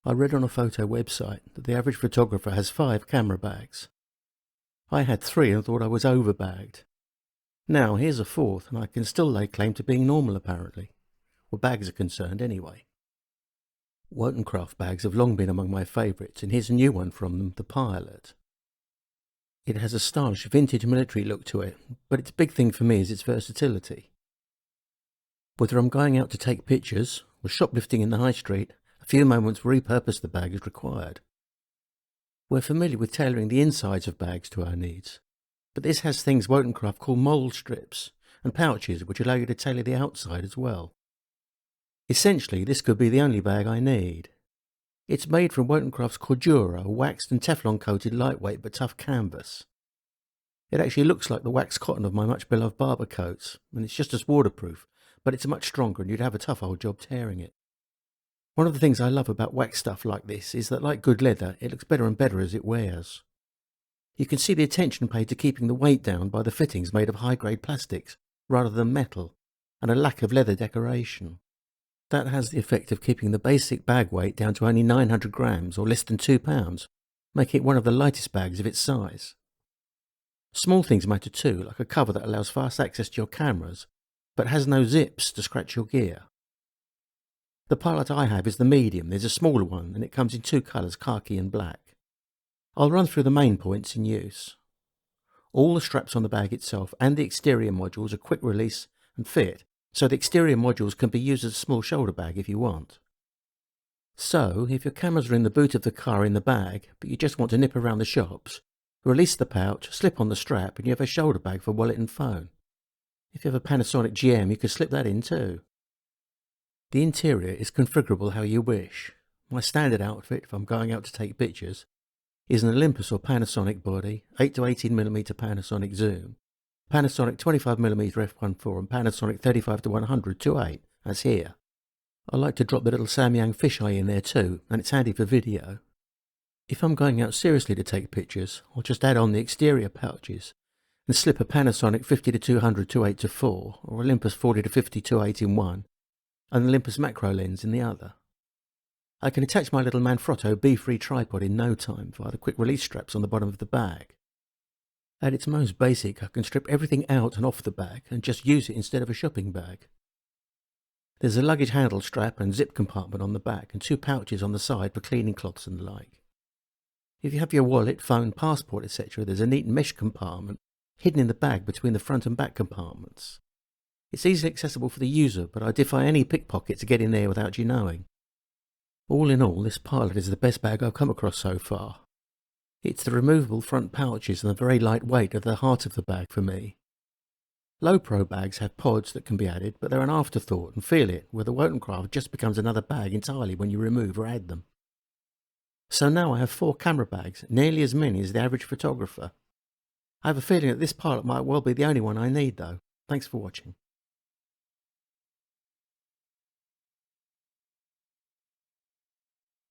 I read on a photo website that the average photographer has 5 camera bags. I had 3 and thought I was overbagged. Now here's a 4th and I can still lay claim to being normal apparently. Where bags are concerned anyway. Wotancraft bags have long been among my favourites, and here's a new one from them, the Pilot. It has a stylish vintage military look to it, but its big thing for me is its versatility. Whether I'm going out to take pictures, or shoplifting in the high street, a few moments to repurpose the bag is required. We're familiar with tailoring the insides of bags to our needs, but this has things Wotancraft call mold strips, and pouches which allow you to tailor the outside as well. Essentially, this could be the only bag I need. It's made from Wotancraft's Cordura, a waxed and Teflon coated lightweight but tough canvas. It actually looks like the waxed cotton of my much beloved barber coats, and it's just as waterproof, but it's much stronger and you'd have a tough old job tearing it. One of the things I love about wax stuff like this is that, like good leather, it looks better and better as it wears. You can see the attention paid to keeping the weight down by the fittings made of high-grade plastics rather than metal, and a lack of leather decoration. That has the effect of keeping the basic bag weight down to only 900 grams or less than 2 pounds, making it one of the lightest bags of its size. Small things matter too, like a cover that allows fast access to your cameras, but has no zips to scratch your gear. The Pilot I have is the medium. There's a smaller one and it comes in 2 colours, khaki and black. I'll run through the main points in use. All the straps on the bag itself and the exterior modules are quick release and fit, so the exterior modules can be used as a small shoulder bag if you want. So, if your cameras are in the boot of the car in the bag, but you just want to nip around the shops, release the pouch, slip on the strap and you have a shoulder bag for wallet and phone. If you have a Panasonic GM, you can slip that in too. The interior is configurable how you wish. My standard outfit, if I'm going out to take pictures, is an Olympus or Panasonic body, 8 to 18mm Panasonic zoom, Panasonic 25mm f1.4 and Panasonic 35 to 100 2.8, as here. I like to drop the little Samyang fisheye in there too, and it's handy for video. If I'm going out seriously to take pictures, I'll just add on the exterior pouches and slip a Panasonic 50 to 200 2.8 to 4 or Olympus 40 to 50 2.8 in one and an Olympus macro lens in the other. I can attach my little Manfrotto bee-free tripod in no time via the quick release straps on the bottom of the bag. At its most basic, I can strip everything out and off the bag and just use it instead of a shopping bag. There's a luggage handle strap and zip compartment on the back and 2 pouches on the side for cleaning cloths and the like. If you have your wallet, phone, passport, etc., there's a neat mesh compartment hidden in the bag between the front and back compartments. It's easily accessible for the user, but I defy any pickpocket to get in there without you knowing. All in all, this Pilot is the best bag I've come across so far. It's the removable front pouches and the very light weight at the heart of the bag for me. Low pro bags have pods that can be added, but they're an afterthought and feel it, where the Wotancraft just becomes another bag entirely when you remove or add them. So now I have 4 camera bags, nearly as many as the average photographer. I have a feeling that this Pilot might well be the only one I need though. Thanks for watching.